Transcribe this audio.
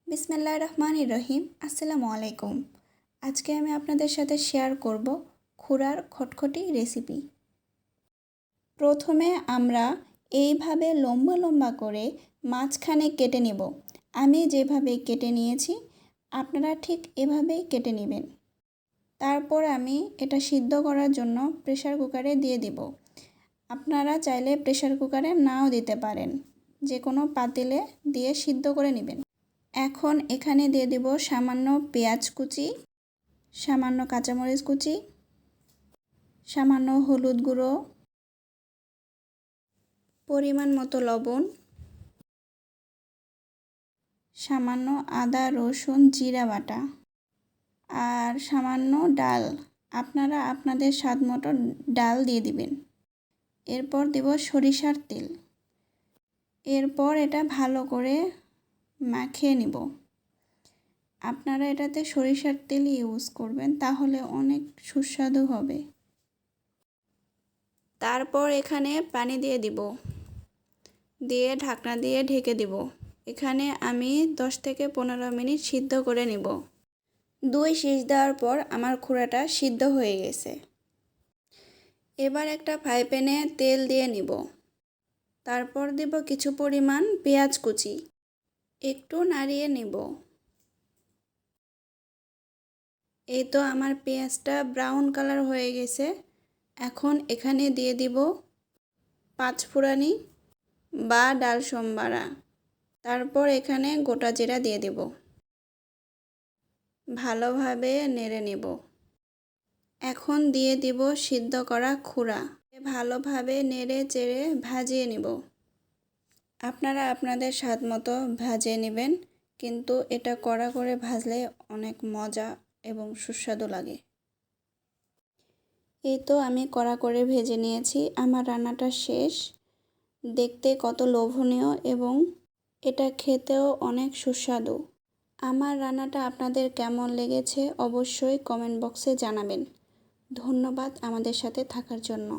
বিসমিল্লাহির রহমানির রহিম। আসসালামু আলাইকুম। আজকে আমি আপনাদের সাথে শেয়ার করব ক্ষুরার খটখটি রেসিপি। প্রথমে আমরা এইভাবে লম্বা লম্বা করে মাঝখানে কেটে নেব। আমি যেভাবে কেটে নিয়েছি আপনারা ঠিক এভাবেই কেটে নেবেন। তারপর আমি এটা সিদ্ধ করার জন্য প্রেসার কুকারে দিয়ে দিব। আপনারা চাইলে প্রেসার কুকারে নাও দিতে পারেন, যে কোনো পাতিলে দিয়ে সিদ্ধ করে নেবেন। এখন এখানে দিয়ে দেব সামান্য পেঁয়াজ কুচি, সামান্য কাঁচামরিচ কুচি, সামান্য হলুদ গুঁড়ো, পরিমাণ মতো লবণ, সামান্য আদা রসুন জিরা বাটা আর সামান্য ডাল। আপনারা আপনাদের স্বাদ মতো ডাল দিয়ে দিবেন। এরপর দেব সরিষার তেল। এরপর এটা ভালো করে মাখিয়ে নিব। আপনারা এটাতে সরিষার তেল ইউজ করবেন, তাহলে অনেক সুস্বাদু হবে। তারপর এখানে পানি দিয়ে দিব, দিয়ে ঢাকনা দিয়ে ঢেকে দিব। এখানে আমি 10 থেকে 15 মিনিট সিদ্ধ করে নিব। 2 সিজ দেওয়ার পর আমার ক্ষুরাটা সিদ্ধ হয়ে গেছে। এবার একটা ফ্রাই প্যানে তেল দিয়ে নিব। তারপর দেব কিছু পরিমাণ পেঁয়াজ কুচি, একটু নাড়িয়ে নিব। এই তো আমার পেঁয়াজটা ব্রাউন কালার হয়ে গেছে। এখন এখানে দিয়ে দিব পাঁচফোড়নি বা ডাল সম্বারা। তারপর এখানে গোটা জিরা দিয়ে দিব। ভালোভাবে নেড়ে নেব। এখন দিয়ে দিব সিদ্ধ করা ক্ষুরা। ভালোভাবে নেড়ে চেড়ে ভাজিয়ে নেব। আপনারা আপনাদের স্বাদ মতো ভাজিয়ে নেবেন, কিন্তু এটা কড়া করে ভাজলে অনেক মজা এবং সুস্বাদু লাগে। এই তো আমি কড়া করে ভেজে নিয়েছি। আমার রান্নাটা শেষ। দেখতে কত লোভনীয় এবং এটা খেতেও অনেক সুস্বাদু। আমার রান্নাটা আপনাদের কেমন লেগেছে অবশ্যই কমেন্ট বক্সে জানাবেন। ধন্যবাদ আমাদের সাথে থাকার জন্য।